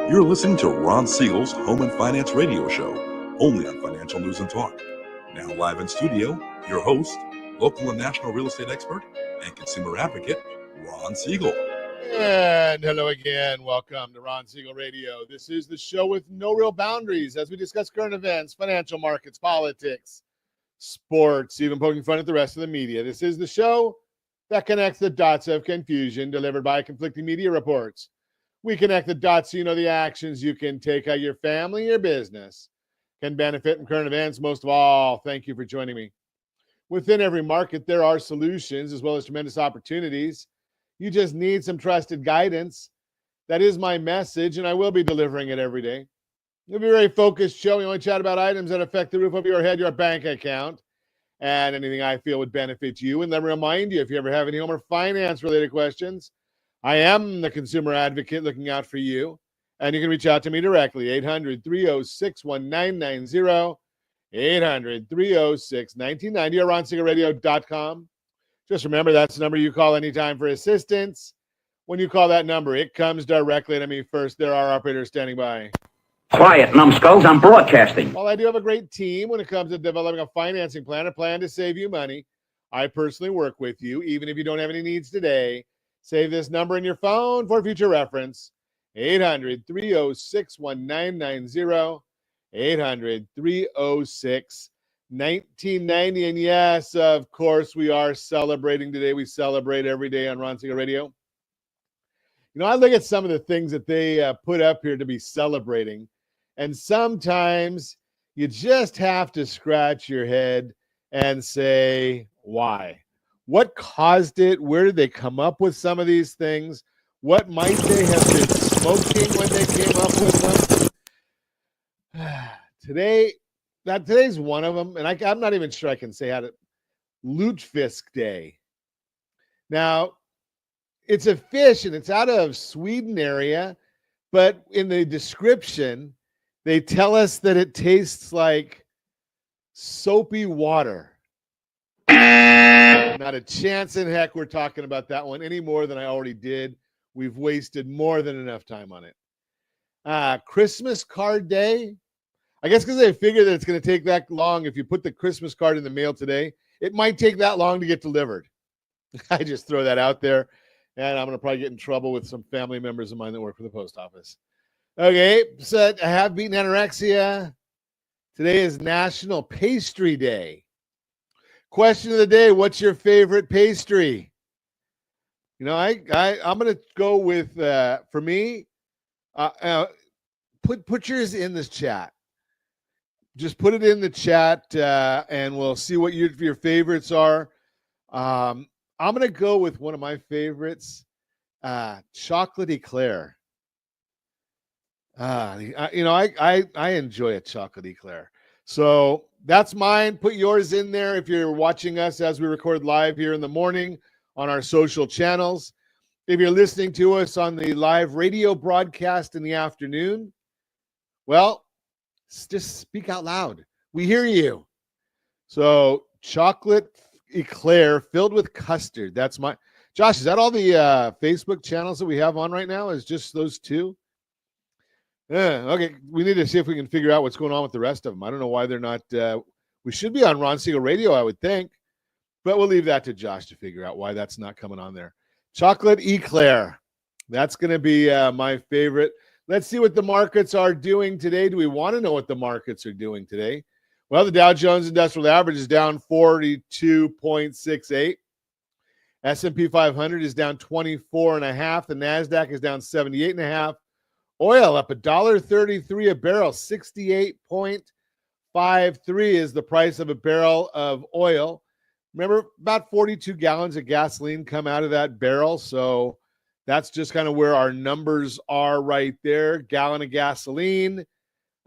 You're listening to Ron Siegel's Home and Finance Radio Show, only on Financial News and Talk. Now live in studio, your host, local and national real estate expert and consumer advocate, Ron Siegel. And hello again. Welcome to Ron Siegel Radio. This is the show with no real boundaries as we discuss current events, financial markets, politics, sports, even poking fun at the rest of the media. This is the show that connects the dots of confusion delivered by conflicting media reports. We connect the dots so you know the actions you can take, how your family, your business can benefit from current events. Most of all, thank you for joining me. Within every market, there are solutions as well as tremendous opportunities. You just need some trusted guidance. That is my message, and I will be delivering it every day. It'll be a very focused show. We only chat about items that affect the roof over your head, your bank account, and anything I feel would benefit you. And let me remind you, if you ever have any home or finance-related questions, I am the consumer advocate looking out for you. And you can reach out to me directly, 800-306-1990, 800-306-1990, or RonSiegelRadio.com. Just remember, that's the number you call anytime for assistance. When you call that number, it comes directly to me first. There are operators standing by. Quiet, numbskulls, I'm broadcasting. While I do have a great team when it comes to developing a financing plan, a plan to save you money, I personally work with you, even if you don't have any needs today. Save this number in your phone for future reference, 800-306-1990, 800-306-1990. And yes, of course, we are celebrating today. We celebrate every day on Ron Siegel Radio. You know, I look at some of the things that they put up here to be celebrating, and sometimes you just have to scratch your head and say, why? What caused it? Where did they come up with some of these things? What might they have been smoking when they came up with them? Today's one of them, and I'm not even sure I can say how to. Lutefisk Day. Now, it's a fish, and it's out of Sweden area, but in the description, they tell us that it tastes like soapy water. Not a chance in heck we're talking about that one any more than I already did. We've wasted more than enough time on it. Christmas card day. I guess because they figure that it's going to take that long. If you put the Christmas card in the mail today, it might take that long to get delivered. I just throw that out there, and I'm going to probably get in trouble with some family members of mine that work for the post office. Okay, so I have beaten anorexia. Today is National Pastry Day. Question of the day, what's your favorite pastry? You know, I'm going to go with, for me, put yours in this chat. Just put it in the chat, and we'll see what your favorites are. I'm going to go with one of my favorites, chocolate eclair. I enjoy a chocolate eclair. So that's mine. Put yours in there if you're watching us as we record live here in the morning on our social channels. If you're listening to us on the live radio broadcast in the afternoon, well, just speak out loud. We hear you. So chocolate eclair filled with custard. That's my... Josh, is that all the Facebook channels that we have on right now? Is just those two? Okay, we need to see if we can figure out what's going on with the rest of them. I don't know why they're not. We should be on Ron Siegel Radio, I would think, but we'll leave that to Josh to figure out why that's not coming on there. Chocolate eclair. That's going to be my favorite. Let's see what the markets are doing today. Do we want to know what the markets are doing today? Well, the Dow Jones Industrial Average is down 42.68. S&P 500 is down 24.5. The NASDAQ is down 78.5. Oil up $1.33 a barrel, 68.53 is the price of a barrel of oil. Remember, about 42 gallons of gasoline come out of that barrel, so that's just kind of where our numbers are right there. Gallon of gasoline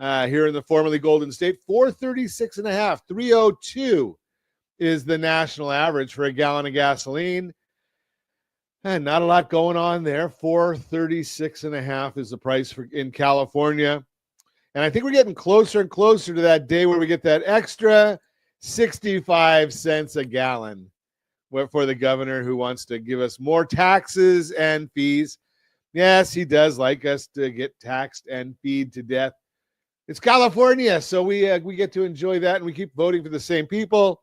here in the formerly Golden State, 436.5, 302 is the national average for a gallon of gasoline. And not a lot going on there. 436.5 is the price in California. And I think we're getting closer and closer to that day where we get that extra 65 cents a gallon for the governor who wants to give us more taxes and fees. Yes, he does like us to get taxed and feed to death. It's California, so we get to enjoy that, and we keep voting for the same people.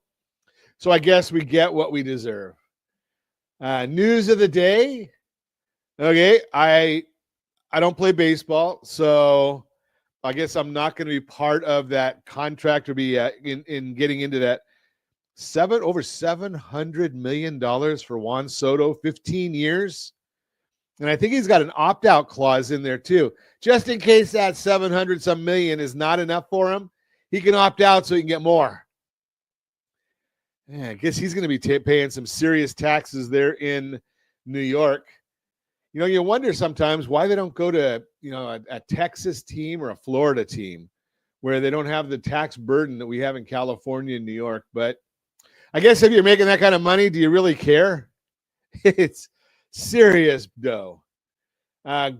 So I guess we get what we deserve. News of the day. Okay, I don't play baseball, so I guess I'm not going to be part of that contract or be in getting into that over $700 million for Juan Soto, 15 years. And I think he's got an opt-out clause in there too. Just in case that 700 some million is not enough for him, he can opt out so he can get more. Yeah, I guess he's going to be paying some serious taxes there in New York. You know, you wonder sometimes why they don't go to, a Texas team or a Florida team where they don't have the tax burden that we have in California and New York. But I guess if you're making that kind of money, do you really care? It's serious dough.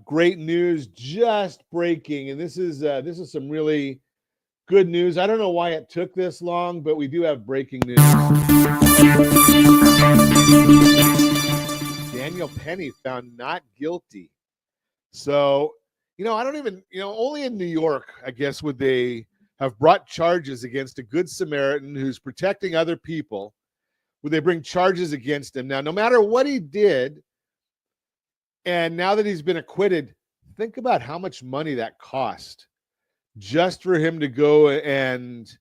Great news just breaking. And this is some really good news. I don't know why it took this long, but we do have breaking news. Daniel Penny found not guilty. So, I don't even, only in New York, I guess, would they have brought charges against a Good Samaritan who's protecting other people. Would they bring charges against him? Now, no matter what he did, and now that he's been acquitted, think about how much money that cost just for him to go and,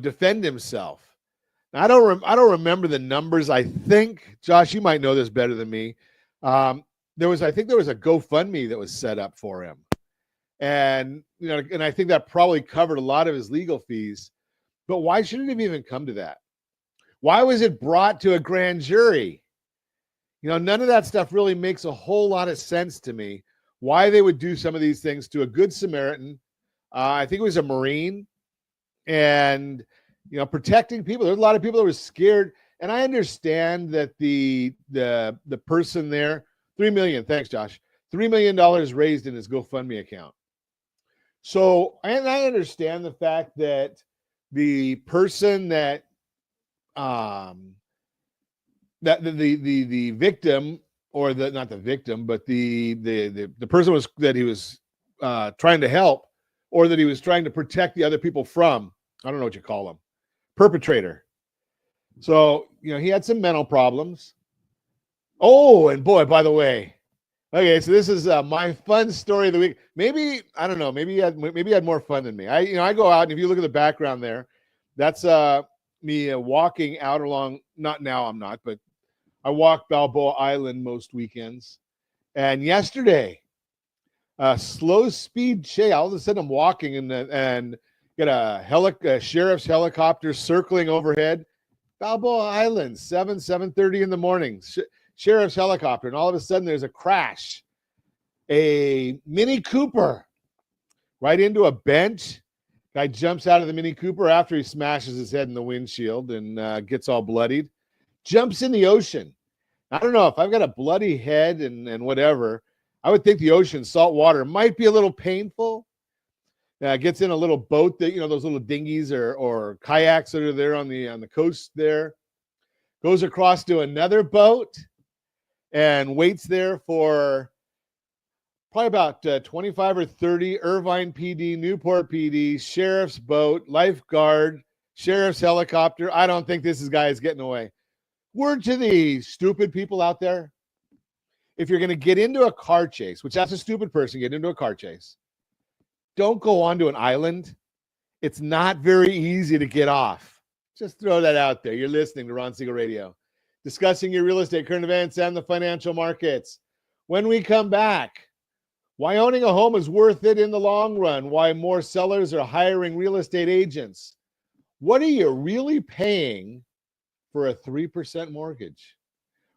defend himself. Now, I don't remember the numbers. I think, Josh, you might know this better than me. I think there was a GoFundMe that was set up for him. And, and I think that probably covered a lot of his legal fees. But why should it have even come to that? Why was it brought to a grand jury? None of that stuff really makes a whole lot of sense to me. Why they would do some of these things to a Good Samaritan. I think it was a Marine. And, protecting people. There's a lot of people that were scared. And I understand that the person there, $3 million. Thanks, Josh. $3 million raised in his GoFundMe account. So, and I understand the fact that the person that the victim, or not the victim, but the person that he was trying to help, or that he was trying to protect the other people from. I don't know what you call them. Perpetrator. So, he had some mental problems. Oh, and boy, by the way, okay, so this is my fun story of the week. Maybe, I don't know, maybe he had more fun than me. I go out, and if you look at the background there, that's me walking out along, not now, I'm not, but I walk Balboa Island most weekends. And yesterday, slow speed chase, all of a sudden I'm walking and get a sheriff's helicopter circling overhead. Balboa Island, 7:30 in the morning. Sheriff's helicopter, and all of a sudden there's a crash. A Mini Cooper right into a bench. Guy jumps out of the Mini Cooper after he smashes his head in the windshield and gets all bloodied. Jumps in the ocean. I don't know, if I've got a bloody head and whatever, I would think the ocean, salt water, might be a little painful. Gets in a little boat that, those little dinghies or kayaks that are there on the coast there. Goes across to another boat and waits there for probably about 25 or 30 Irvine PD, Newport PD, sheriff's boat, lifeguard, sheriff's helicopter. I don't think this guy is getting away. Word to the stupid people out there. If you're going to get into a car chase, which that's a stupid person, get into a car chase, don't go onto an island. It's not very easy to get off. Just throw that out there. You're listening to Ron Siegel Radio, discussing your real estate, current events, and the financial markets. When we come back, why owning a home is worth it in the long run, why more sellers are hiring real estate agents. What are you really paying for a 3% mortgage?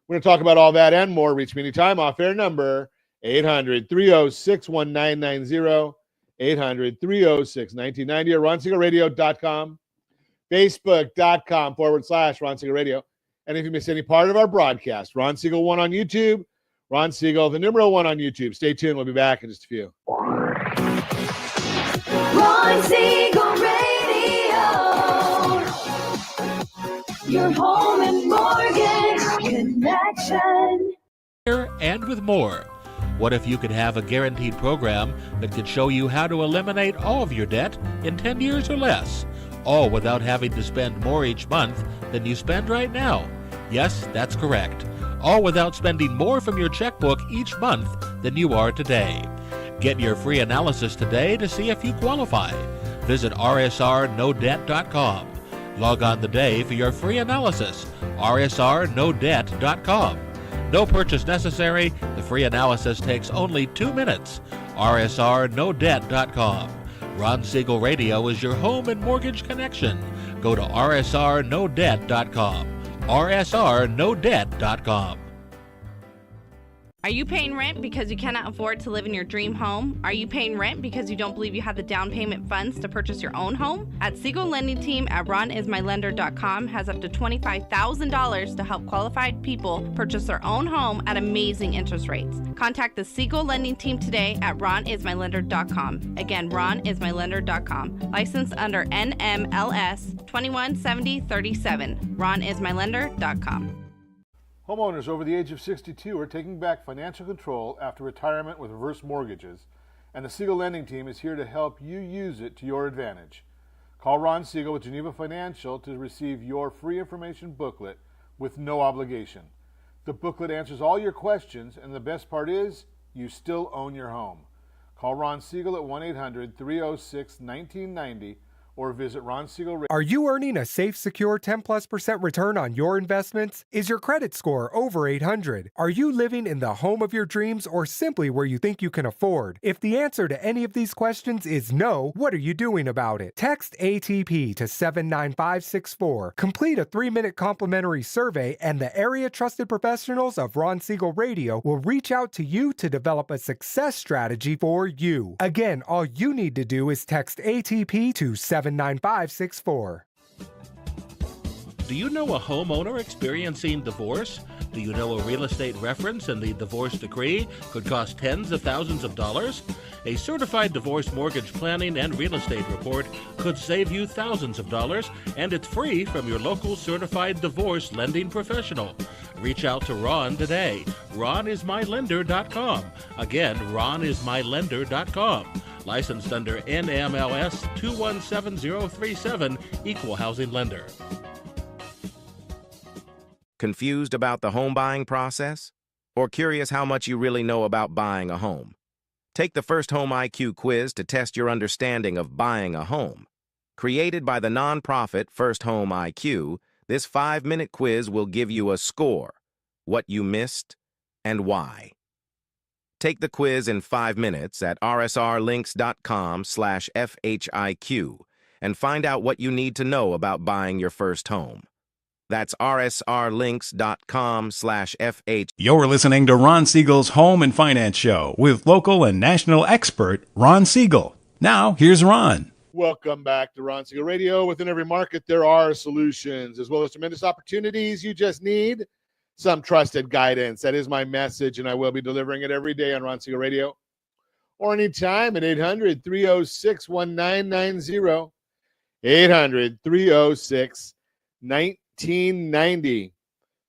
We're going to talk about all that and more. Reach me anytime. Off-air number 800-306-1990. 800-306-1990 or RonSiegelRadio.com, Facebook.com/Ron Siegel Radio. And if you miss any part of our broadcast, Ron Siegel 1 on YouTube, Ron Siegel, the numeral 1 on YouTube. Stay tuned. We'll be back in just a few. Ron Siegel Radio, your home and mortgage connection. and with more. What if you could have a guaranteed program that could show you how to eliminate all of your debt in 10 years or less, all without having to spend more each month than you spend right now? Yes, that's correct. All without spending more from your checkbook each month than you are today. Get your free analysis today to see if you qualify. Visit rsrnodebt.com. Log on today for your free analysis, rsrnodebt.com. No purchase necessary. The free analysis takes only 2 minutes. rsrnodebt.com. Ron Siegel Radio is your home and mortgage connection. Go to rsrnodebt.com. rsrnodebt.com. Are you paying rent because you cannot afford to live in your dream home? Are you paying rent because you don't believe you have the down payment funds to purchase your own home? At Siegel Lending Team at ronismylender.com has up to $25,000 to help qualified people purchase their own home at amazing interest rates. Contact the Siegel Lending Team today at ronismylender.com. Again, ronismylender.com. Licensed under NMLS 217037. ronismylender.com. Homeowners over the age of 62 are taking back financial control after retirement with reverse mortgages, and the Siegel Lending Team is here to help you use it to your advantage. Call Ron Siegel with Geneva Financial to receive your free information booklet with no obligation. The booklet answers all your questions, and the best part is, you still own your home. Call Ron Siegel at 1-800-306-1990 or visit Ron Siegel. Are you earning a safe, secure 10+% return on your investments? Is your credit score over 800? Are you living in the home of your dreams or simply where you think you can afford? If the answer to any of these questions is no, what are you doing about it? Text ATP to 79564. Complete a 3-minute complimentary survey, and the area trusted professionals of Ron Siegel Radio will reach out to you to develop a success strategy for you. Again, all you need to do is text ATP to 79564. Do you know a homeowner experiencing divorce? Do you know a real estate reference and the divorce decree could cost tens of thousands of dollars? A certified divorce mortgage planning and real estate report could save you thousands of dollars, and it's free from your local certified divorce lending professional. Reach out to Ron today. ronismylender.com. Again, ronismylender.com. Licensed under NMLS 217037, Equal Housing Lender. Confused about the home buying process? Or curious how much you really know about buying a home? Take the First Home IQ quiz to test your understanding of buying a home. Created by the nonprofit First Home IQ, this 5-minute quiz will give you a score, what you missed, and why. Take the quiz in 5 minutes at rsrlinks.com/FHIQ and find out what you need to know about buying your first home. That's rsrlinks.com/FH. You're listening to Ron Siegel's Home and Finance Show with local and national expert Ron Siegel. Now, here's Ron. Welcome back to Ron Siegel Radio. Within every market, there are solutions as well as tremendous opportunities. You just need some trusted guidance. That is my message, and I will be delivering it every day on Ron Siegel Radio or anytime at 800-306-1990, 800-306-1990.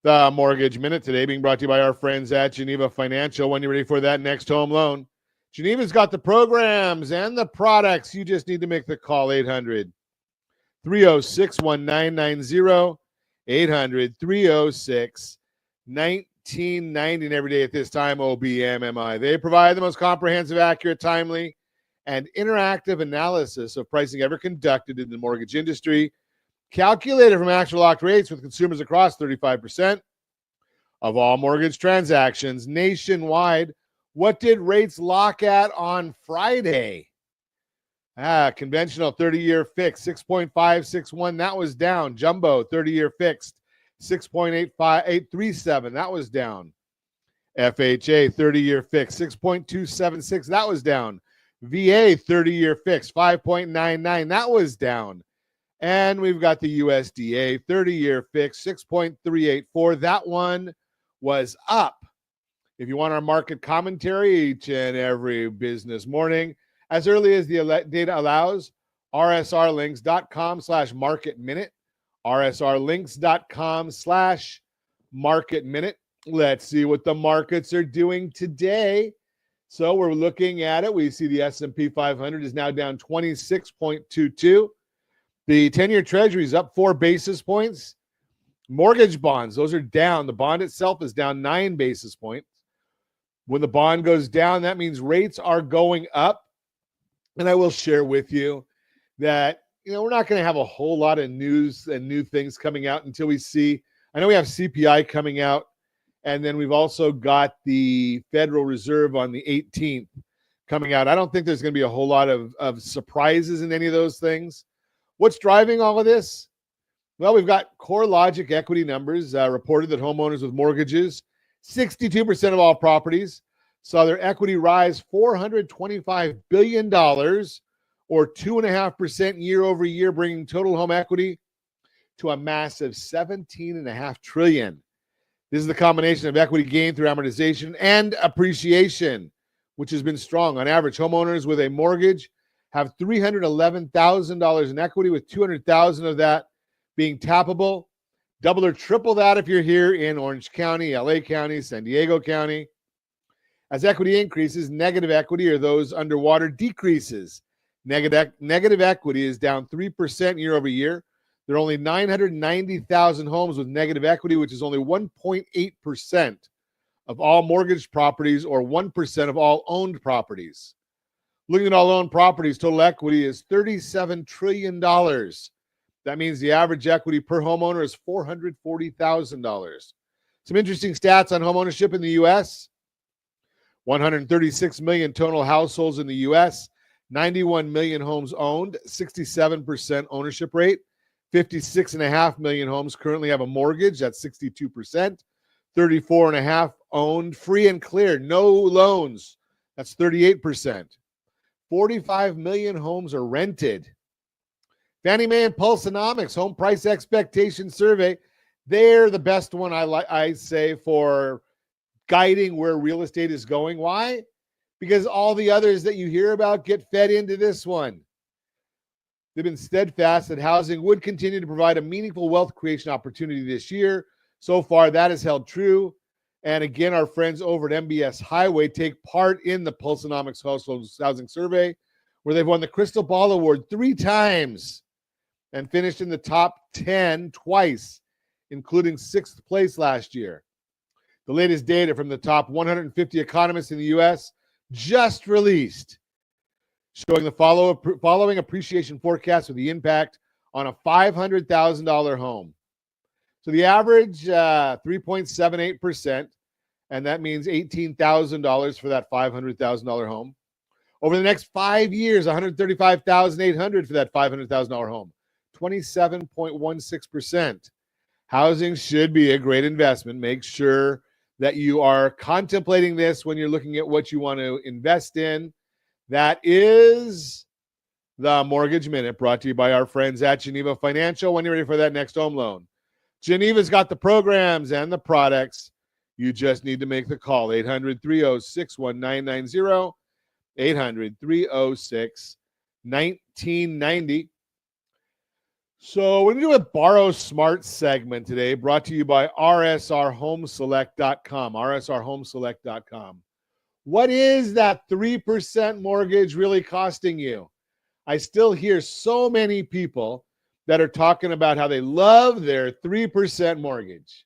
The Mortgage Minute today being brought to you by our friends at Geneva Financial. When you're ready for that next home loan, Geneva's got the programs and the products. You just need to make the call. 800-306-1990, 800-306-1990. 1990 and every day at this time, OBMMI. They provide the most comprehensive, accurate, timely, and interactive analysis of pricing ever conducted in the mortgage industry, calculated from actual locked rates with consumers across 35% of all mortgage transactions nationwide. What did rates lock at on Friday? Conventional 30-year fixed, 6.561. That was down. Jumbo 30-year fixed, 6.837. That was down. FHA 30-year fixed, 6.276. That was down. VA 30-year fixed, 5.99. That was down. And we've got the USDA 30-year fixed, 6.384. That one was up. If you want our market commentary each and every business morning, as early as the data allows, rsrlinks.com/market minute. rsrlinks.com/market minute. Let's see what the markets are doing today. So we're looking at it. We see the S&P 500 is now down 26.22. The 10-year Treasury is up 4 basis points. Mortgage bonds, those are down. The bond itself is down 9 basis points. When the bond goes down, that means rates are going up. And I will share with you that, we're not going to have a whole lot of news and new things coming out until we see. I know we have CPI coming out, and then we've also got the Federal Reserve on the 18th coming out. I don't think there's going to be a whole lot of surprises in any of those things. What's driving all of this? Well, we've got CoreLogic equity numbers reported that homeowners with mortgages, 62% of all properties, saw their equity rise $425 billion, or 2.5% year over year, bringing total home equity to a massive $17.5 trillion. This is the combination of equity gain through amortization and appreciation, which has been strong. On average, homeowners with a mortgage have $311,000 in equity, with $200,000 of that being tappable. Double or triple that if you're here in Orange County, LA County, San Diego County. As equity increases, negative equity, or those underwater, decreases. Negative equity is down 3% year over year. There are only 990,000 homes with negative equity, which is only 1.8% of all mortgaged properties, or 1% of all owned properties. Looking at all owned properties, total equity is $37 trillion. That means the average equity per homeowner is $440,000. Some interesting stats on homeownership in the U.S. 136 million total households in the U.S., 91 million homes owned, 67% ownership rate. 56.5 million homes currently have a mortgage, that's 62%. 34.5 owned, free and clear, no loans, that's 38%. 45 million homes are rented. Fannie Mae and Pulsenomics Home Price Expectation Survey, they're the best one I say for guiding where real estate is going. Why? Because all the others that you hear about get fed into this one. They've been steadfast that housing would continue to provide a meaningful wealth creation opportunity this year. So far, that has held true. And again, our friends over at MBS Highway take part in the Pulsenomics Household Housing Survey, where they've won the Crystal Ball Award 3 times and finished in the top 10 twice, including 6th place last year. The latest data from the top 150 economists in the U.S. just released, showing the following appreciation forecast with the impact on a $500,000 home. So the average 3.78%, and that means $18,000 for that $500,000 home. Over the next 5 years, $135,800 for that $500,000 home, 27.16%. Housing should be a great investment. Make sure that you are contemplating this when you're looking at what you want to invest in. That is the Mortgage Minute, brought to you by our friends at Geneva Financial. When you're ready for that next home loan, Geneva's got the programs and the products. You just need to make the call. 800-306-1990, 800-306-1990. So we're going to do a Borrow Smart segment today, brought to you by rsrhomeselect.com, rsrhomeselect.com. What is that 3% mortgage really costing you? I still hear so many people that are talking about how they love their 3% mortgage.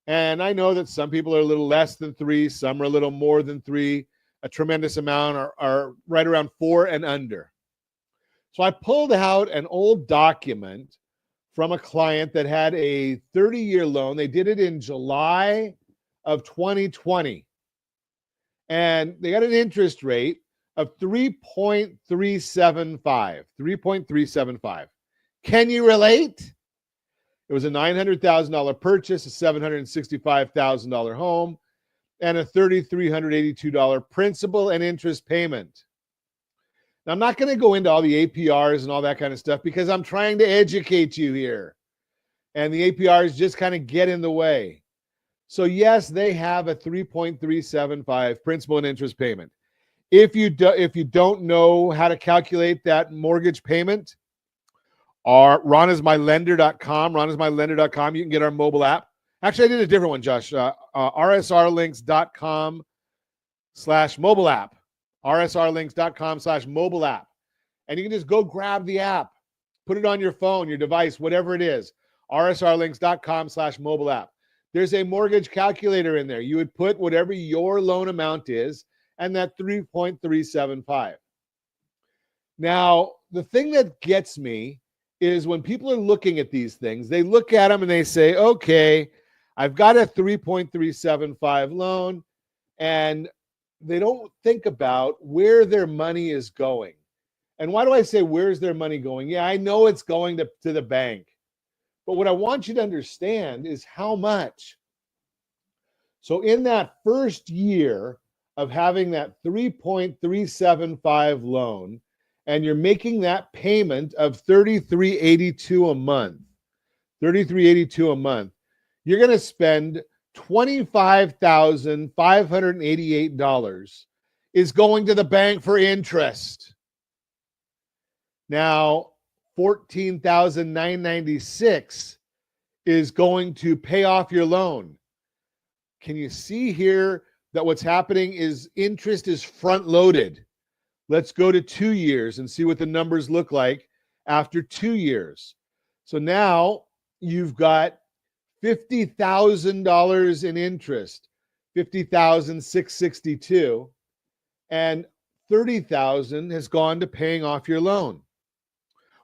And I know that some people are a little less than 3, some are a little more than 3. A tremendous amount are right around 4 and under. So I pulled out an old document from a client that had a 30-year loan. They did it in July of 2020. And they got an interest rate of 3.375. 3.375. Can you relate? It was a $900,000 purchase, a $765,000 home, and a $3,382 principal and interest payment. Now, I'm not going to go into all the APRs and all that kind of stuff because I'm trying to educate you here. And the APRs just kind of get in the way. So, yes, they have a 3.375 principal and interest payment. If you don't know how to calculate that mortgage payment, ronismylender.com, ronismylender.com, you can get our mobile app Actually, I did a different one, Josh. rsrlinks.com/mobile app. rsrlinks.com/mobile app. And you can just go grab the app, put it on your phone, your device, whatever it is. rsrlinks.com/mobile app. There's a mortgage calculator in there. You would put whatever your loan amount is and that 3.375. Now, the thing that gets me is when people are looking at these things, they look at them and they say, okay, I've got a 3.375 loan, and they don't think about where their money is going. And why do I say where's their money going? Yeah, I know it's going to the bank. But what I want you to understand is how much. So in that first year of having that 3.375 loan, and you're making that payment of $33.82 a month, $33.82 a month, you're going to spend $25,588 is going to the bank for interest. Now, $14,996 is going to pay off your loan. Can you see here that what's happening is interest is front loaded? Let's go to 2 years and see what the numbers look like after 2 years. So now you've got $50,000 in interest, $50,662, and $30,000 has gone to paying off your loan.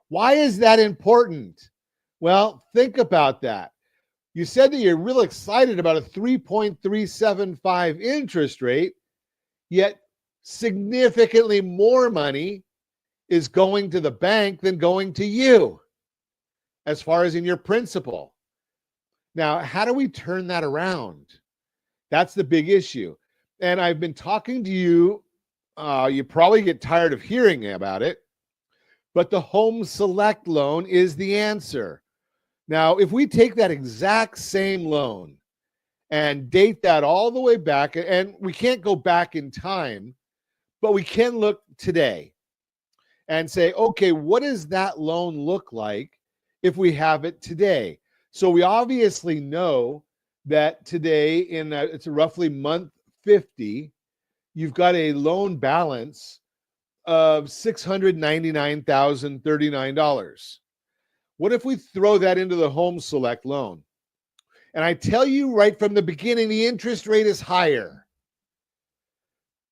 Why is that important? Well, think about that. You said that you're real excited about a 3.375 interest rate, yet significantly more money is going to the bank than going to you as far as in your principal. Now, how do we turn that around? That's the big issue. And I've been talking to you. You probably get tired of hearing about it, but the Home Select loan is the answer. Now, if we take that exact same loan and date that all the way back, and we can't go back in time, but we can look today and say, okay, what does that loan look like if we have it today? So we obviously know that today, it's roughly month 50, you've got a loan balance of $699,039. What if we throw that into the Home Select loan? And I tell you right from the beginning, the interest rate is higher.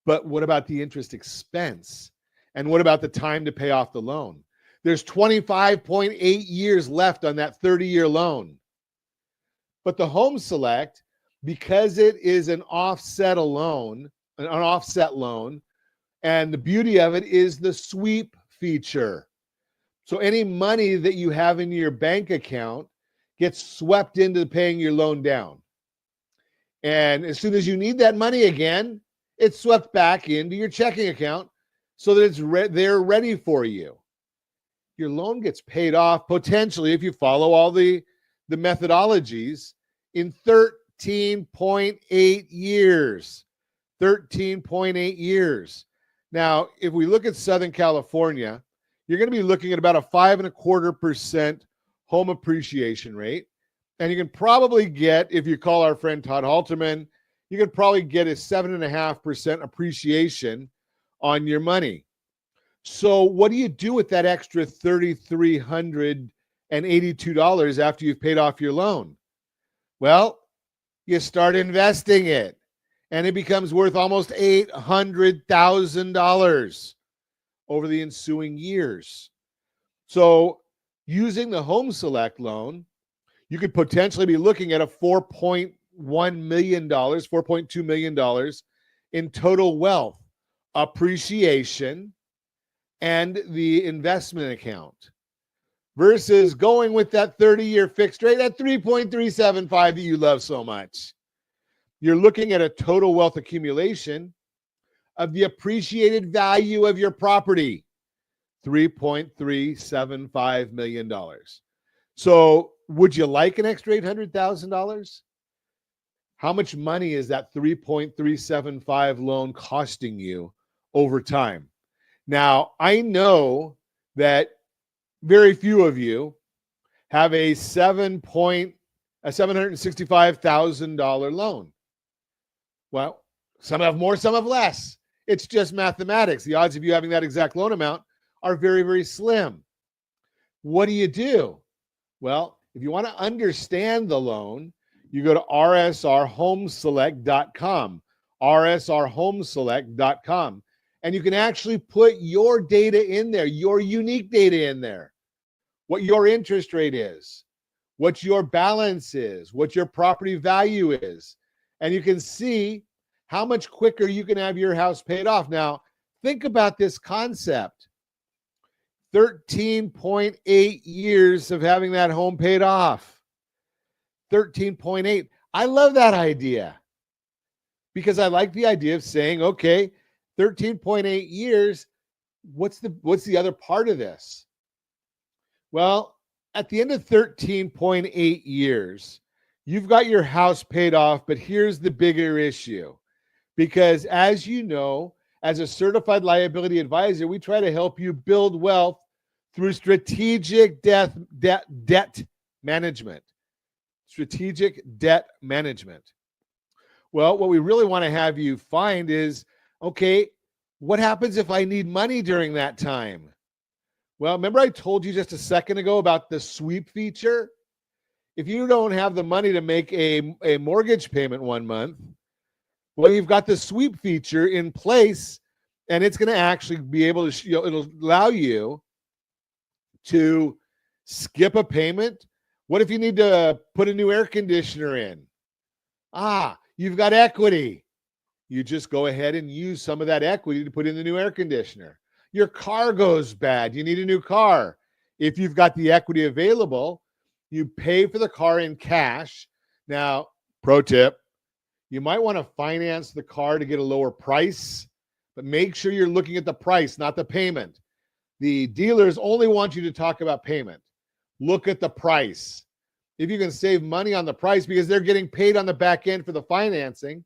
But what about the interest expense? And what about the time to pay off the loan? There's 25.8 years left on that 30-year loan. But the Home Select, because it is an offset loan, and the beauty of it is the sweep feature. So any money that you have in your bank account gets swept into paying your loan down. And as soon as you need that money again, it's swept back into your checking account so that it's they're ready for you. Your loan gets paid off potentially, if you follow all the methodologies, in 13.8 years. 13.8 years. Now, if we look at Southern California, you're going to be looking at about a 5.25% home appreciation rate. And you can probably get, if you call our friend Todd Halterman, you could probably get a 7.5% appreciation on your money. So what do you do with that extra $3,382 after you've paid off your loan? Well, you start investing it, and it becomes worth almost $800,000 over the ensuing years. So using the Home Select loan, you could potentially be looking at a $4.1 million, $4.2 million in total wealth appreciation and the investment account versus going with that 30-year fixed rate at 3.375 that you love so much. You're looking at a total wealth accumulation of the appreciated value of your property, $3.375 million. So would you like an extra $800,000? How much money is that 3.375 loan costing you over time? Now, I know that very few of you have a 7.8 a $765,000 loan. Well, some have more, some have less. It's just mathematics. The odds of you having that exact loan amount are very, very slim. What do? Well, if you want to understand the loan, you go to rsrhomeselect.com, rsrhomeselect.com, and you can actually put your data in there, your unique data in there, what your interest rate is, what your balance is, what your property value is, and you can see how much quicker you can have your house paid off. Now, think about this concept. 13.8 years of having that home paid off. 13.8. I love that idea because I like the idea of saying, okay, 13.8 years, what's the other part of this? Well, at the end of 13.8 years, you've got your house paid off, but here's the bigger issue. Because as you know, as a certified liability advisor, we try to help you build wealth through strategic debt management. Strategic debt management. Well, what we really want to have you find is, okay, what happens if I need money during that time? Well, remember I told you just a second ago about the sweep feature? If you don't have the money to make a mortgage payment one month, well, you've got the sweep feature in place, and it's going to actually be able to, it'll allow you to skip a payment. What if you need to put a new air conditioner in? You've got equity. You just go ahead and use some of that equity to put in the new air conditioner. Your car goes bad. You need a new car. If you've got the equity available, you pay for the car in cash. Now, pro tip, you might want to finance the car to get a lower price, but make sure you're looking at the price, not the payment. The dealers only want you to talk about payment. Look at the price. If you can save money on the price because they're getting paid on the back end for the financing,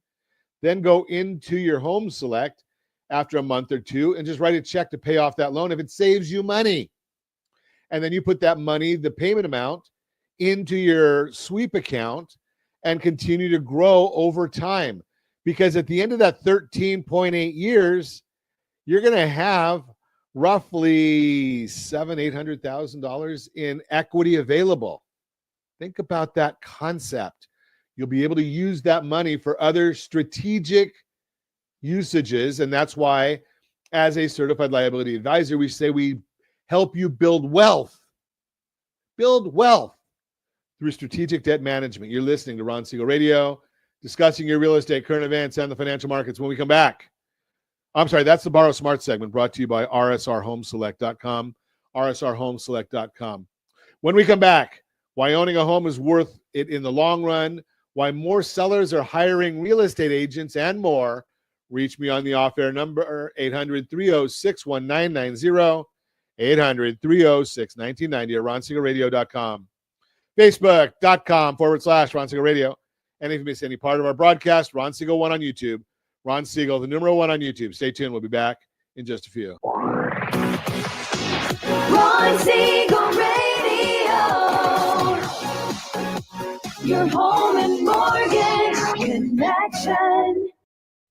then go into your Home Select after a month or two and just write a check to pay off that loan if it saves you money. And then you put that money, the payment amount, into your sweep account and continue to grow over time. Because at the end of that 13.8 years, you're going to have roughly $800,000 in equity available. Think about that concept. You'll be able to use that money for other strategic usages. And that's why, as a certified liability advisor, we say we help you build wealth. Build wealth through strategic debt management. You're listening to Ron Siegel Radio, discussing your real estate, current events, and the financial markets. When we come back, I'm sorry, that's the Borrow Smart segment brought to you by rsrhomeselect.com, rsrhomeselect.com. When we come back, why owning a home is worth it in the long run, why more sellers are hiring real estate agents, and more. Reach me on the off-air number, 800-306-1990, 800-306-1990, or ronsiegelradio.com. Facebook.com/Ron Siegel Radio. And if you miss any part of our broadcast, Ron Siegel 1 on YouTube. Ron Siegel, the number 1 on YouTube. Stay tuned. We'll be back in just a few. Ron Siegel Radio. Your home and mortgage connection.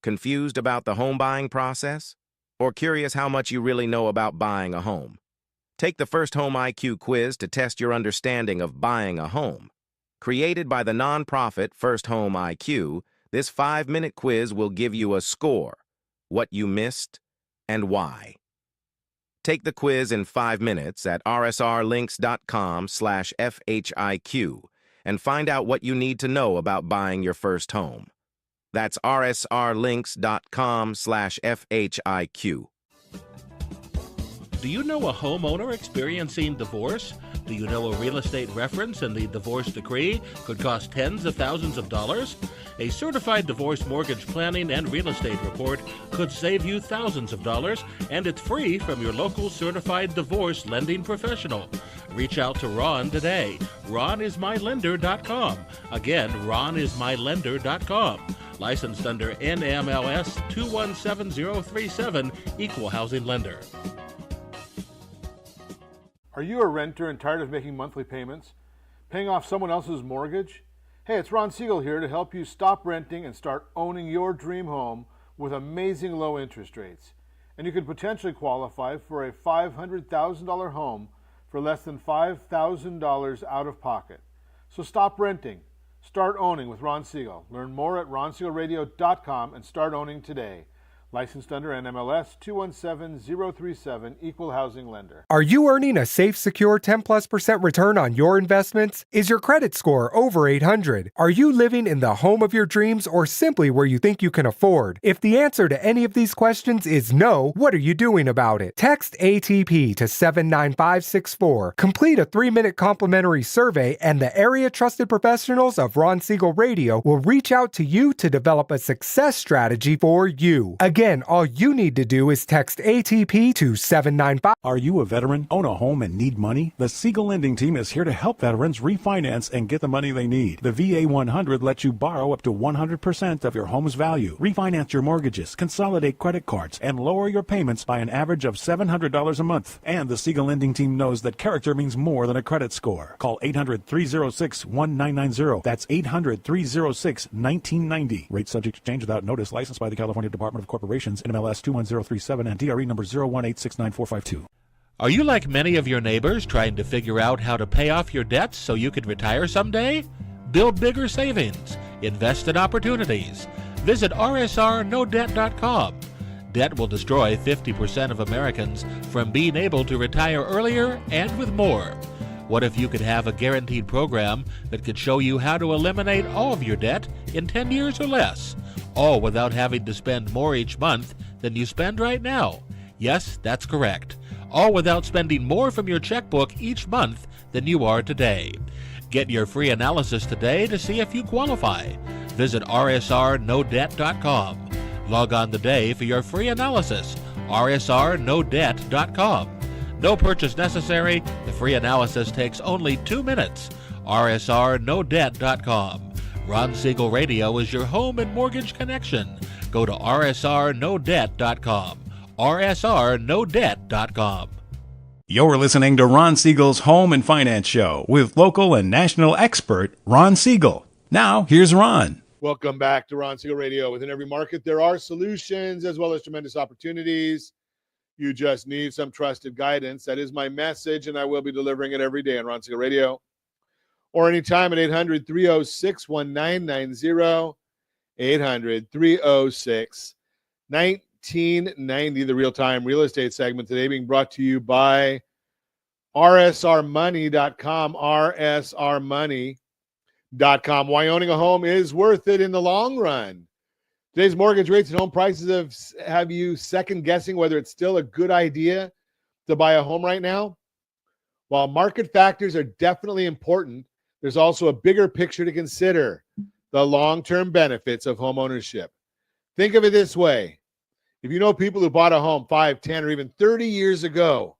Confused about the home buying process? Or curious how much you really know about buying a home? Take the First Home IQ quiz to test your understanding of buying a home. Created by the nonprofit First Home IQ, this 5-minute quiz will give you a score, what you missed, and why. Take the quiz in 5 minutes at rsrlinks.com/FHIQ and find out what you need to know about buying your first home. That's rsrlinks.com/FHIQ. Do you know a homeowner experiencing divorce? Do you know a real estate reference and the divorce decree could cost tens of thousands of dollars? A certified divorce mortgage planning and real estate report could save you thousands of dollars, and it's free from your local certified divorce lending professional. Reach out to Ron today. RonIsMyLender.com. Again, RonIsMyLender.com. Licensed under NMLS 217037, Equal Housing Lender. Are you a renter and tired of making monthly payments? Paying off someone else's mortgage? Hey, it's Ron Siegel here to help you stop renting and start owning your dream home with amazing low interest rates. And you could potentially qualify for a $500,000 home for less than $5,000 out of pocket. So stop renting. Start owning with Ron Siegel. Learn more at ronsiegelradio.com and start owning today. Licensed under NMLS 217037, Equal Housing Lender. Are you earning a safe, secure 10+% return on your investments? Is your credit score over 800? Are you living in the home of your dreams or simply where you think you can afford? If the answer to any of these questions is no, what are you doing about it? Text ATP to 79564. Complete a 3-minute complimentary survey and the area trusted professionals of Ron Siegel Radio will reach out to you to develop a success strategy for you. Again, all you need to do is text ATP to 795. Are you a veteran, own a home, and need money? The Siegel Lending Team is here to help veterans refinance and get the money they need. The VA 100 lets you borrow up to 100% of your home's value, refinance your mortgages, consolidate credit cards, and lower your payments by an average of $700 a month. And the Siegel Lending Team knows that character means more than a credit score. Call 800-306-1990. That's 800-306-1990. Rate subject to change without notice. Licensed by the California Department of Corporations, NMLS 21037, and DRE number 018694452. Are you like many of your neighbors trying to figure out how to pay off your debts so you could retire someday? Build bigger savings. Invest in opportunities. Visit rsrnodebt.com. Debt will destroy 50% of Americans from being able to retire earlier and with more. What if you could have a guaranteed program that could show you how to eliminate all of your debt in 10 years or less, all without having to spend more each month than you spend right now? Yes, that's correct. All without spending more from your checkbook each month than you are today. Get your free analysis today to see if you qualify. Visit rsrnodebt.com. Log on today for your free analysis. rsrnodebt.com. No purchase necessary. The free analysis takes only 2 minutes. rsrnodebt.com. Ron Siegel Radio is your home and mortgage connection. Go to rsrnodebt.com. rsrnodebt.com. You're listening to Ron Siegel's Home and Finance Show with local and national expert Ron Siegel. Now, here's Ron. Welcome back to Ron Siegel Radio. Within every market, there are solutions as well as tremendous opportunities. You just need some trusted guidance. That is my message, and I will be delivering it every day on Ron Siegel Radio. Or anytime at 800-306-1990, 800-306-1990, the real-time real estate segment today being brought to you by rsrmoney.com, rsrmoney.com. Why owning a home is worth it in the long run. Today's mortgage rates and home prices have you second-guessing whether it's still a good idea to buy a home right now? While market factors are definitely important, there's also a bigger picture to consider: the long-term benefits of home ownership. Think of it this way. If you know people who bought a home 5, 10, or even 30 years ago,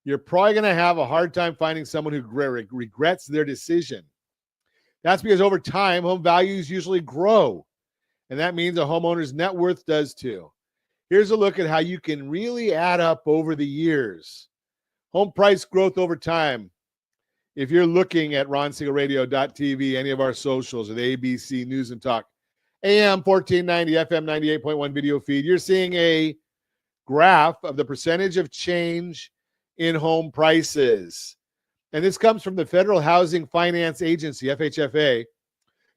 you're probably going to have a hard time finding someone who regrets their decision. That's because over time, home values usually grow, and that means a homeowner's net worth does too. Here's a look at how you can really add up over the years. Home price growth over time. If you're looking at ronsiegelradio.tv, any of our socials, at ABC News and Talk, AM 1490, FM 98.1 video feed, you're seeing a graph of the percentage of change in home prices. And this comes from the Federal Housing Finance Agency, FHFA, to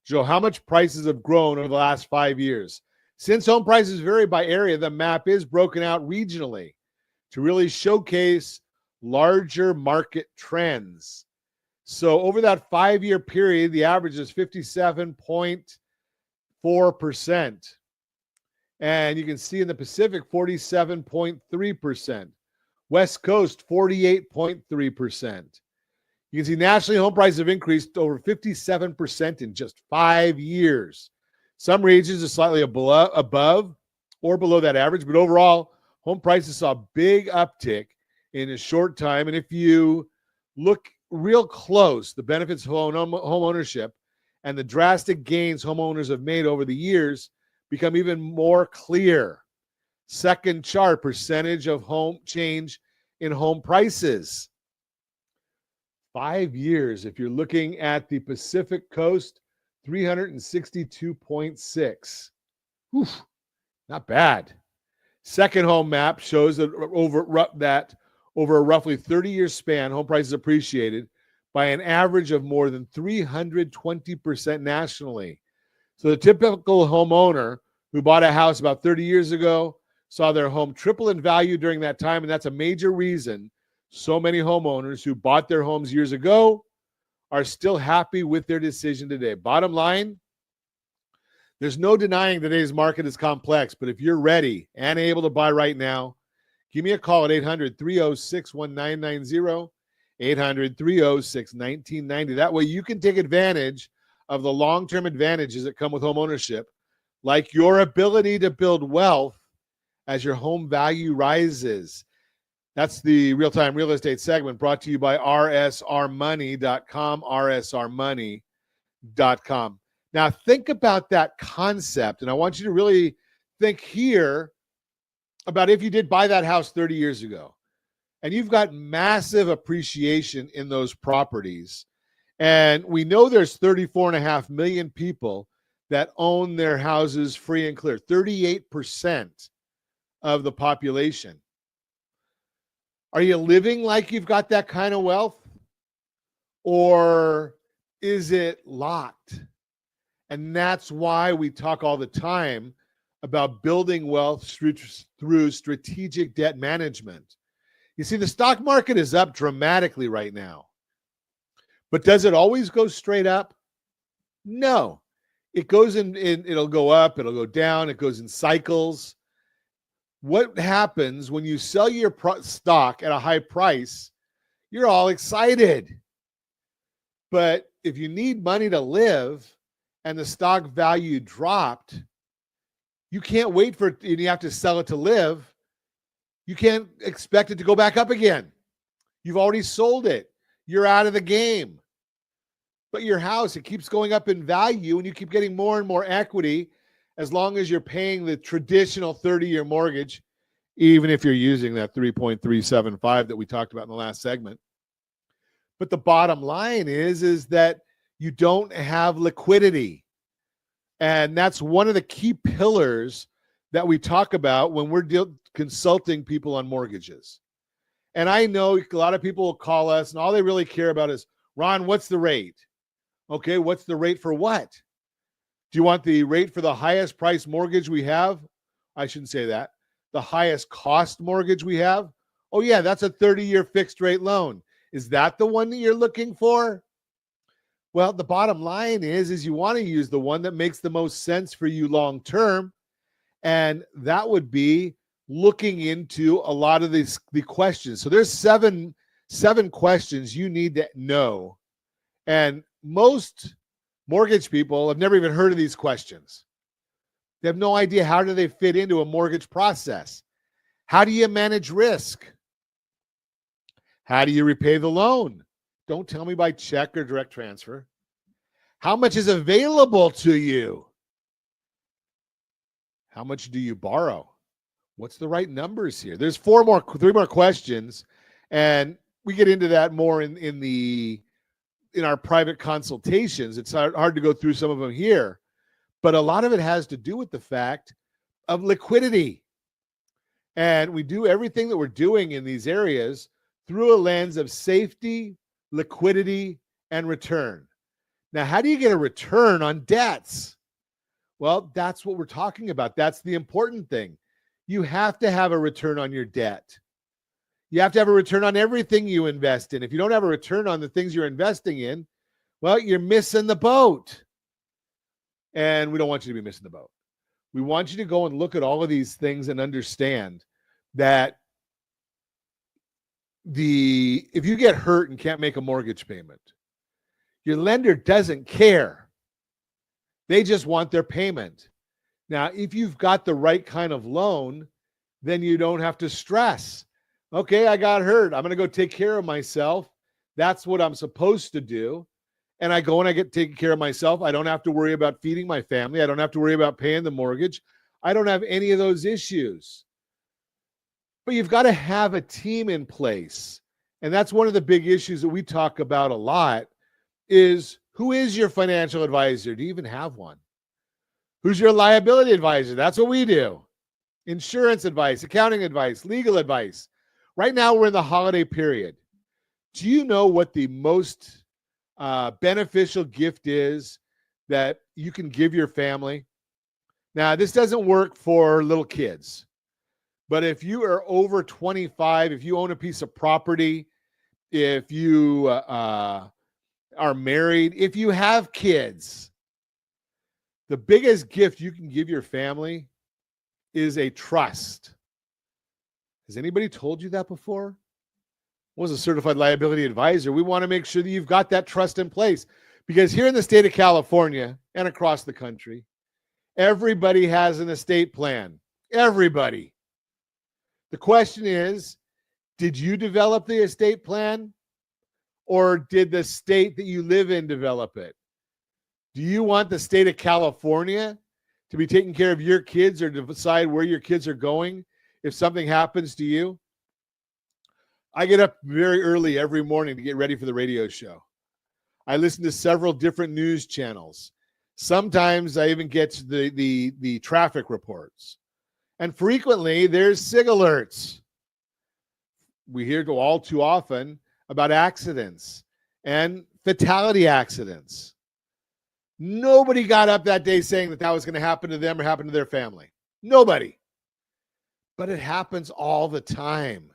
show how much prices have grown over the last 5 years. Since home prices vary by area, the map is broken out regionally to really showcase larger market trends. So over that 5-year period, the average is 57.4%. And you can see in the Pacific, 47.3%. West Coast, 48.3%. You can see nationally, home prices have increased over 57% in just 5 years. Some regions are slightly above or below that average, but overall, home prices saw a big uptick in a short time. And if you look real close, the benefits of home ownership and the drastic gains homeowners have made over the years become even more clear. Second chart, percentage of home change in home prices. 5 years, if you're looking at the Pacific Coast, 362.6. Oof, not bad. Second home map shows that over a roughly 30-year span, home prices appreciated by an average of more than 320% nationally. So the typical homeowner who bought a house about 30 years ago saw their home triple in value during that time, and that's a major reason so many homeowners who bought their homes years ago are still happy with their decision today. Bottom line, there's no denying today's market is complex, but if you're ready and able to buy right now, give me a call at 800-306-1990, 800-306-1990. That way you can take advantage of the long-term advantages that come with home ownership, like your ability to build wealth as your home value rises. That's the real-time real estate segment brought to you by rsrmoney.com, rsrmoney.com. Now, think about that concept, and I want you to really think here about if you did buy that house 30 years ago, and you've got massive appreciation in those properties, and we know there's 34.5 million people that own their houses free and clear, 38% of the population. Are you living like you've got that kind of wealth? Or is it locked? And that's why we talk all the time about building wealth through strategic debt management. You see, the stock market is up dramatically right now. But does it always go straight up? No. It goes it'll go up, it'll go down, it goes in cycles. What happens when you sell your stock at a high price? You're all excited. But if you need money to live and the stock value dropped, you can't wait for it, and you have to sell it to live. You can't expect it to go back up again. You've already sold it. You're out of the game. But your house, it keeps going up in value and you keep getting more and more equity as long as you're paying the traditional 30-year mortgage, even if you're using that 3.375 that we talked about in the last segment. But the bottom line is that you don't have liquidity. And that's one of the key pillars that we talk about when we're consulting people on mortgages. And I know a lot of people will call us and all they really care about is, Ron, what's the rate? Okay, what's the rate for what? Do you want the rate for the highest price mortgage we have? I shouldn't say that. The highest cost mortgage we have? Oh yeah, that's a 30-year fixed rate loan. Is that the one that you're looking for? Well, the bottom line is you want to use the one that makes the most sense for you long term. And that would be looking into a lot of the questions. So there's seven questions you need to know. And most mortgage people have never even heard of these questions. They have no idea how do they fit into a mortgage process. How do you manage risk? How do you repay the loan? Don't tell me by check or direct transfer. How much is available to you? How much do you borrow? What's the right numbers here? There's three more questions, and we get into that more in our private consultations. It's hard to go through some of them here, but a lot of it has to do with the fact of liquidity. And we do everything that we're doing in these areas through a lens of safety, liquidity, and return. Now, how do you get a return on debts? Well, that's what we're talking about. That's the important thing. You have to have a return on your debt. You have to have a return on everything you invest in. If you don't have a return on the things you're investing in, well, you're missing the boat. And we don't want you to be missing the boat. We want you to go and look at all of these things and understand that if you get hurt and can't make a mortgage payment, your lender doesn't care. They just want their payment. Now, if you've got the right kind of loan, then you don't have to stress. Okay, I got hurt. I'm going to go take care of myself. That's what I'm supposed to do. And I go and I get taken care of myself. I don't have to worry about feeding my family. I don't have to worry about paying the mortgage. I don't have any of those issues. But you've got to have a team in place. And that's one of the big issues that we talk about a lot is Who is your financial advisor? Do you even have one? Who's your liability advisor? That's what we do. Insurance advice, accounting advice, legal advice. Right now, we're in the holiday period. Do you know what the most beneficial gift is that you can give your family? Now, this doesn't work for little kids, but if you are over 25, if you own a piece of property, if you are married, if you have kids, the biggest gift you can give your family is a trust. Has anybody told you that before? I was a certified liability advisor. We want to make sure that you've got that trust in place, because here in the state of California and across the country, everybody has an estate plan. Everybody. The question is, did you develop the estate plan, or did the state that you live in develop it? Do you want the state of California to be taking care of your kids or to decide where your kids are going if something happens to you? I get up very early every morning to get ready for the radio show. I listen to several different news channels. Sometimes I even get to the traffic reports. And frequently there's Siegel alerts. We hear all too often about accidents and fatality accidents. Nobody got up that day saying that was going to happen to them or happen to their family. Nobody. But it happens all the time.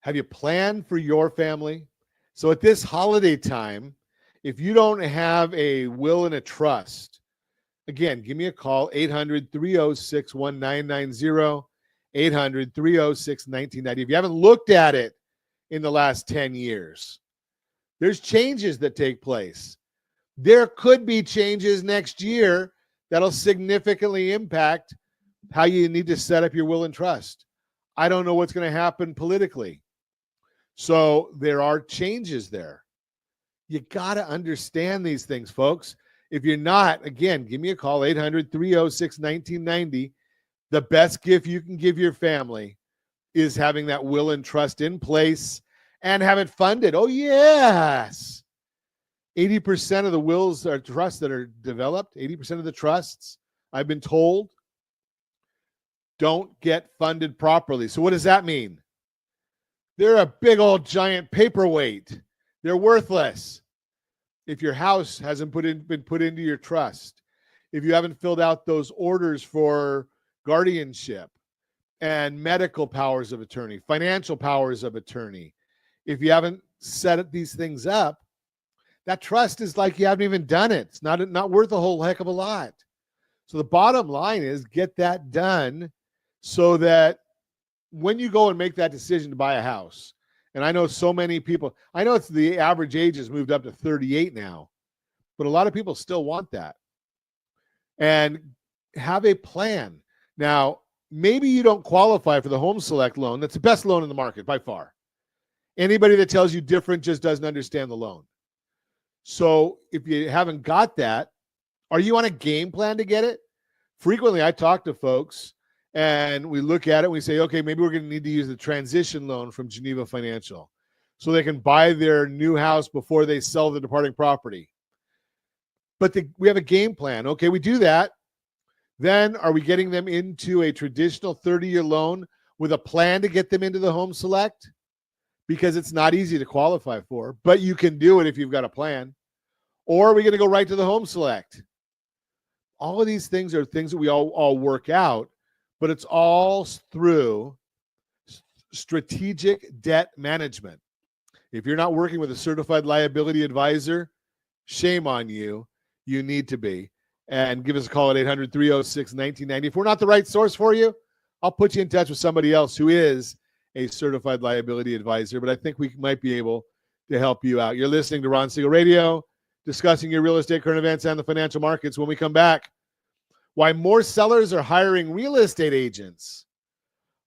Have you planned for your family? So at this holiday time, if you don't have a will and a trust, again, give me a call, 800-306-1990, 800-306-1990. If you haven't looked at it in the last 10 years, there's changes that take place. There could be changes next year that'll significantly impact how you need to set up your will and trust. I don't know what's going to happen politically. So there are changes there. You got to understand these things, folks. If you're not, again, give me a call, 800-306-1990. The best gift you can give your family is having that will and trust in place and have it funded. Oh, yes. 80% of the wills or trusts that are developed, 80% of the trusts, I've been told, don't get funded properly. So what does that mean? They're a big old giant paperweight. They're worthless. If your house hasn't been put into your trust, if you haven't filled out those orders for guardianship and medical powers of attorney, financial powers of attorney, if you haven't set these things up, that trust is like you haven't even done it. It's not worth a whole heck of a lot. So the bottom line is get that done so that when you go and make that decision to buy a house, and I know so many people, I know it's the average age has moved up to 38 now, but a lot of people still want that. And have a plan. Now, maybe you don't qualify for the Home Select loan. That's the best loan in the market by far. Anybody that tells you different just doesn't understand the loan. So if you haven't got that, are you on a game plan to get it? Frequently, I talk to folks and we look at it and we say, okay, maybe we're going to need to use the transition loan from Geneva Financial so they can buy their new house before they sell the departing property. But we have a game plan. Okay, we do that. Then are we getting them into a traditional 30-year loan with a plan to get them into the Home Select? Because it's not easy to qualify for, but you can do it if you've got a plan. Or are we going to go right to the Home Select? All of these things are things that we all work out, but it's all through strategic debt management. If you're not working with a certified liability advisor, shame on you. You need to be. And give us a call at 800-306-1990. If we're not the right source for you, I'll put you in touch with somebody else who is a certified liability advisor, but I think we might be able to help you out. You're listening to Ron Siegel Radio, discussing your real estate, current events, and the financial markets. When we come back, why more sellers are hiring real estate agents.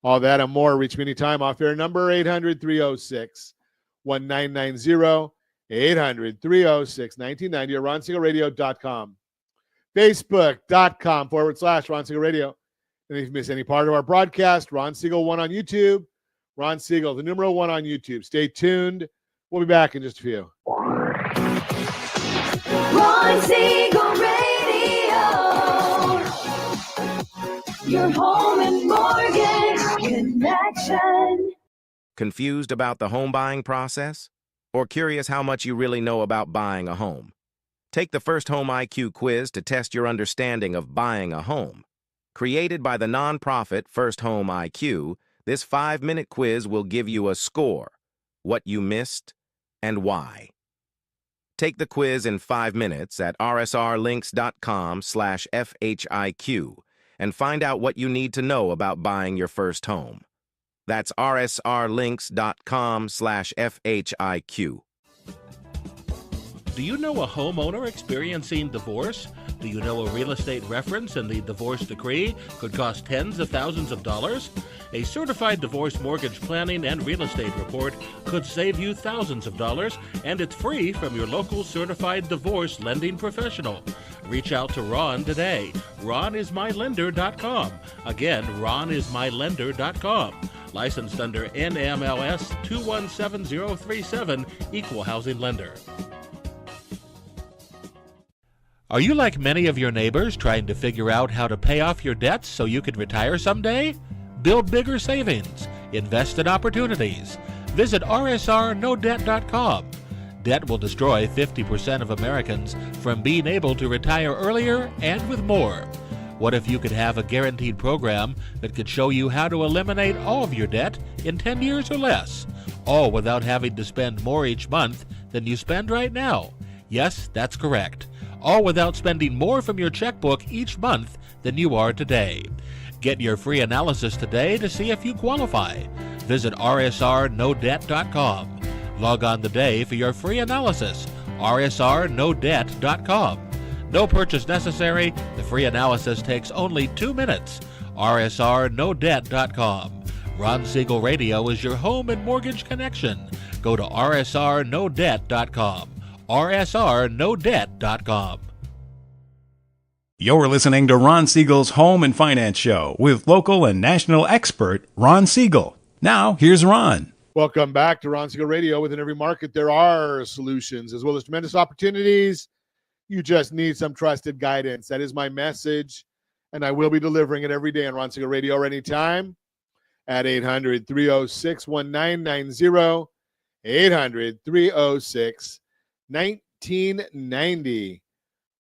All that and more. Reach me anytime. Off-air number 800-306-1990, 800-306-1990, or RonSiegelRadio.com, Facebook.com/Ron Siegel Radio. And if you miss any part of our broadcast, Ron Siegel 1 on YouTube, Ron Siegel, the numeral 1 on YouTube. Stay tuned. We'll be back in just a few. Ron Siegel Radio. Your home and mortgage connection. Confused about the home buying process? Or curious how much you really know about buying a home? Take the first Home IQ quiz to test your understanding of buying a home. Created by the nonprofit First Home IQ, this 5-minute quiz will give you a score, what you missed, and why. Take the quiz in 5 minutes at rsrlinks.com/FHIQ and find out what you need to know about buying your first home. That's rsrlinks.com/FHIQ. Do you know a homeowner experiencing divorce? Do you know a real estate reference and the divorce decree could cost tens of thousands of dollars? A certified divorce mortgage planning and real estate report could save you thousands of dollars, and it's free from your local certified divorce lending professional. Reach out to Ron today. RonIsMyLender.com. Again, RonIsMyLender.com. Licensed under NMLS 217037, Equal Housing Lender. Are you like many of your neighbors trying to figure out how to pay off your debts so you can retire someday? Build bigger savings. Invest in opportunities. Visit rsrnodebt.com. Debt will destroy 50% of Americans from being able to retire earlier and with more. What if you could have a guaranteed program that could show you how to eliminate all of your debt in 10 years or less, all without having to spend more each month than you spend right now? Yes, that's correct. All without spending more from your checkbook each month than you are today. Get your free analysis today to see if you qualify. Visit rsrnodebt.com. Log on today for your free analysis. rsrnodebt.com. No purchase necessary. The free analysis takes only 2 minutes. rsrnodebt.com. Ron Siegel Radio is your home and mortgage connection. Go to rsrnodebt.com. rsrnodebt.com. You're listening to Ron Siegel's Home and Finance Show with local and national expert Ron Siegel. Now, here's Ron. Welcome back to Ron Siegel Radio. Within every market, there are solutions as well as tremendous opportunities. You just need some trusted guidance. That is my message, and I will be delivering it every day on Ron Siegel Radio or anytime at 800-306-1990, 800-306-1990.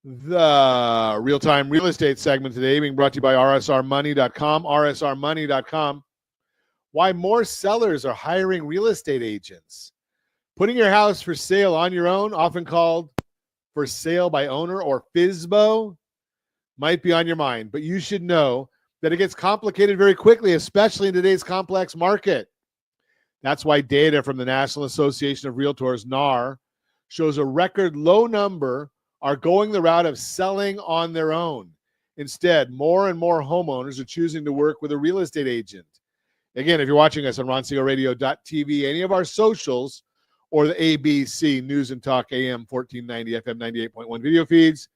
The real-time real estate segment today being brought to you by rsrmoney.com, rsrmoney.com. Why more sellers are hiring real estate agents. Putting your house for sale on your own, often called for sale by owner or FSBO, might be on your mind, but you should know that it gets complicated very quickly, especially in today's complex market. That's why data from the National Association of Realtors, NAR, shows a record low number are going the route of selling on their own. Instead, more and more homeowners are choosing to work with a real estate agent. Again, if you're watching us on RonSiegelRadio.tv, any of our socials, or the ABC News and Talk AM 1490 FM 98.1 video feeds,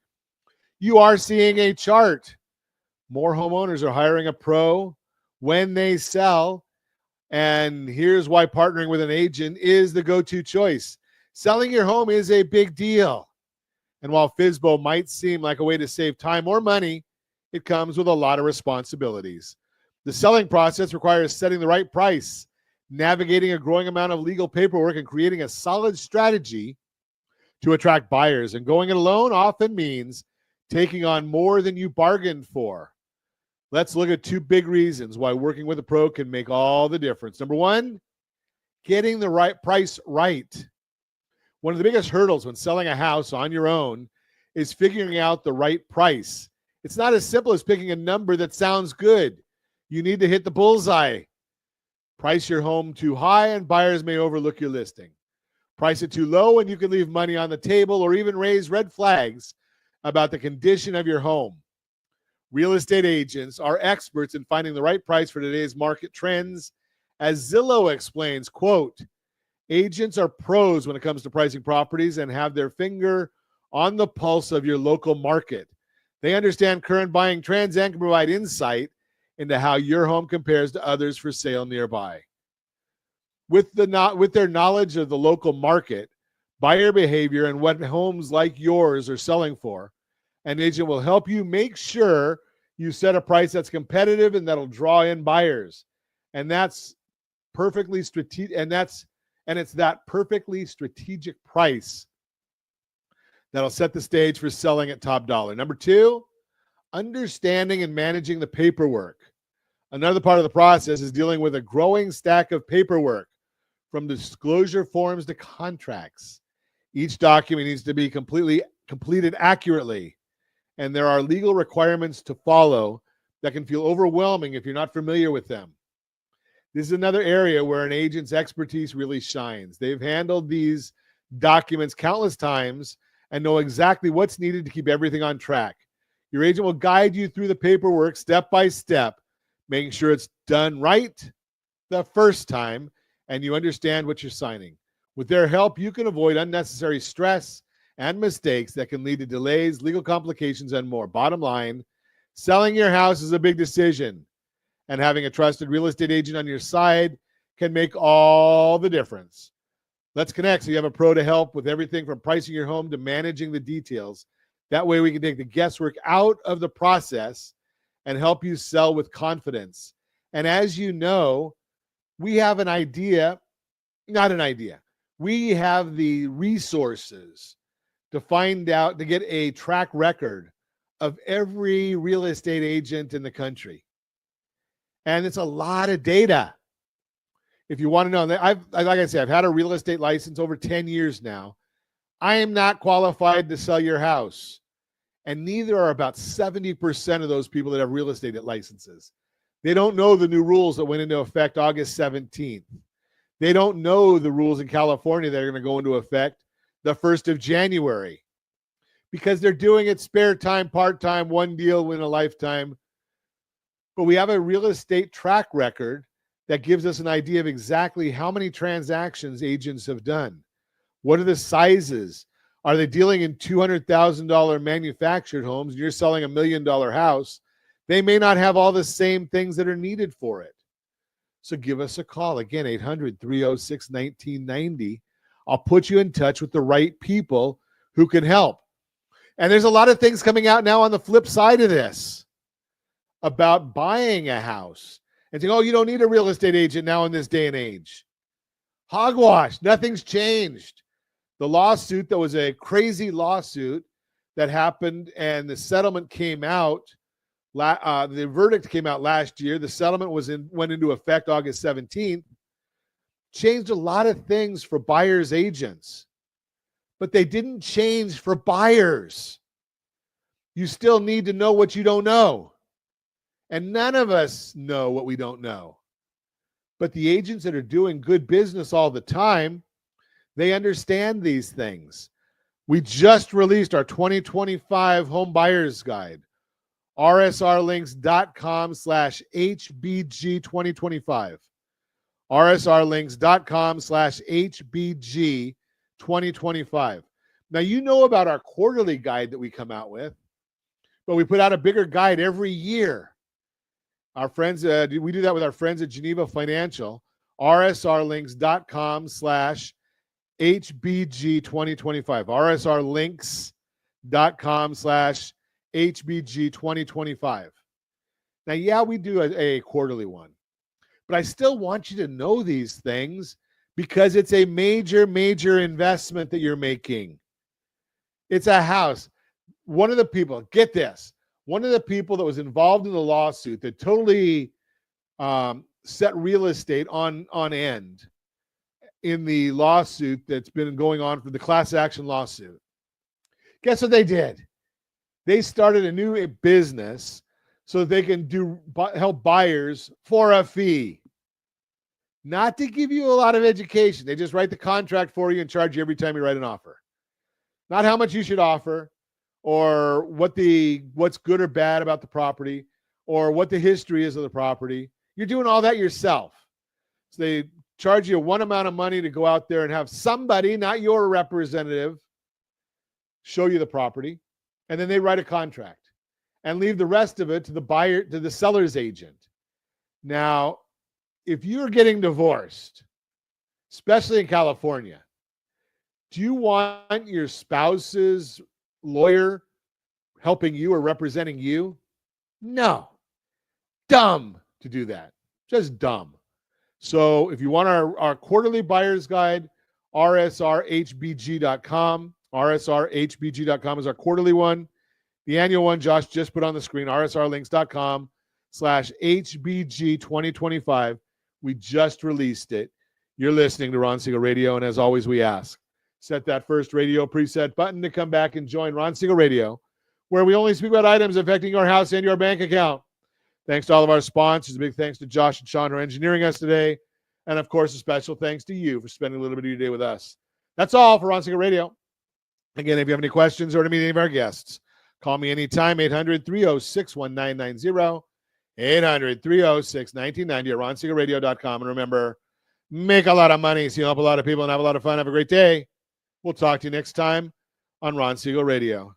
you are seeing a chart. More homeowners are hiring a pro when they sell, and here's why partnering with an agent is the go-to choice. Selling your home is a big deal. And while FSBO might seem like a way to save time or money, it comes with a lot of responsibilities. The selling process requires setting the right price, navigating a growing amount of legal paperwork, and creating a solid strategy to attract buyers. And going it alone often means taking on more than you bargained for. Let's look at 2 big reasons why working with a pro can make all the difference. Number 1, getting the right price right. One of the biggest hurdles when selling a house on your own is figuring out the right price. It's not as simple as picking a number that sounds good. You need to hit the bullseye. Price your home too high and buyers may overlook your listing. Price it too low and you can leave money on the table or even raise red flags about the condition of your home. Real estate agents are experts in finding the right price for today's market trends. As Zillow explains, quote, agents are pros when it comes to pricing properties and have their finger on the pulse of your local market. They understand current buying trends and can provide insight into how your home compares to others for sale nearby. With their knowledge of the local market, buyer behavior, and what homes like yours are selling for. An agent will help you make sure you set a price that's competitive and that'll draw in buyers. And that's perfectly strategic, and it's that perfectly strategic price that'll set the stage for selling at top dollar. Number 2, understanding and managing the paperwork. Another part of the process is dealing with a growing stack of paperwork, from disclosure forms to contracts. Each document needs to be completed accurately, and there are legal requirements to follow that can feel overwhelming if you're not familiar with them. This is another area where an agent's expertise really shines. They've handled these documents countless times and know exactly what's needed to keep everything on track. Your agent will guide you through the paperwork step by step, making sure it's done right the first time and you understand what you're signing. With their help, you can avoid unnecessary stress and mistakes that can lead to delays, legal complications, and more. Bottom line, selling your house is a big decision, and having a trusted real estate agent on your side can make all the difference. Let's connect so you have a pro to help with everything from pricing your home to managing the details. That way we can take the guesswork out of the process and help you sell with confidence. And as you know, we have an idea, not an idea. We have the resources to find out, to get a track record of every real estate agent in the country. And it's a lot of data. If you want to know, like I said, I've had a real estate license over 10 years now. I am not qualified to sell your house. And neither are about 70% of those people that have real estate licenses. They don't know the new rules that went into effect August 17th. They don't know the rules in California that are going to go into effect the 1st of January, because they're doing it spare time, part-time, one deal in a lifetime. But we have a real estate track record that gives us an idea of exactly how many transactions agents have done. What are the sizes? Are they dealing in $200,000 manufactured homes? You're selling $1 million house. They may not have all the same things that are needed for it. So give us a call. Again, 800-306-1990. I'll put you in touch with the right people who can help. And there's a lot of things coming out now on the flip side of this about buying a house and saying, oh, you don't need a real estate agent now in this day and age. Hogwash. Nothing's changed. The lawsuit, that was a crazy lawsuit that happened, and the settlement came out. The verdict came out last year. The settlement went into effect August 17th. Changed a lot of things for buyers' agents, but they didn't change for buyers. You still need to know what you don't know. And none of us know what we don't know. But the agents that are doing good business all the time, they understand these things. We just released our 2025 Home Buyers Guide. rsrlinks.com/HBG2025. rsrlinks.com/HBG2025. Now, you know about our quarterly guide that we come out with, but we put out a bigger guide every year. Our friends, we do that with our friends at Geneva Financial. rsrlinks.com/HBG2025. rsrlinks.com/HBG2025. Now, yeah, we do a quarterly one, but I still want you to know these things because it's a major, major investment that you're making. It's a house. One of the people, get this, one of the people that was involved in the lawsuit that totally set real estate on end in the lawsuit that's been going on for the class action lawsuit. Guess what they did? They started a new business so they can help buyers for a fee. Not to give you a lot of education. They just write the contract for you and charge you every time you write an offer. Not how much you should offer, or what's good or bad about the property, or what the history is of the property. You're doing all that yourself. So they charge you one amount of money to go out there and have somebody, not your representative, show you the property, and then they write a contract and leave the rest of it to the buyer, to the seller's agent. Now, if you're getting divorced, especially in California, Do you want your spouse's lawyer helping you or representing you? No. Dumb to do that. Just dumb. So if you want our quarterly buyer's guide, rsrhbg.com. rsrhbg.com is our quarterly one. The annual one, Josh just put on the screen, rsrlinks.com/HBG 2025. We just released it. You're listening to Ron Siegel Radio, and as always, we ask, set that first radio preset button to come back and join Ron Siegel Radio, where we only speak about items affecting your house and your bank account. Thanks to all of our sponsors. A big thanks to Josh and Sean for engineering us today. And, of course, a special thanks to you for spending a little bit of your day with us. That's all for Ron Siegel Radio. Again, if you have any questions or to meet any of our guests, call me anytime, 800-306-1990, 800-306-1990 at ronsiegelradio.com. And remember, make a lot of money so you help a lot of people and have a lot of fun. Have a great day. We'll talk to you next time on Ron Siegel Radio.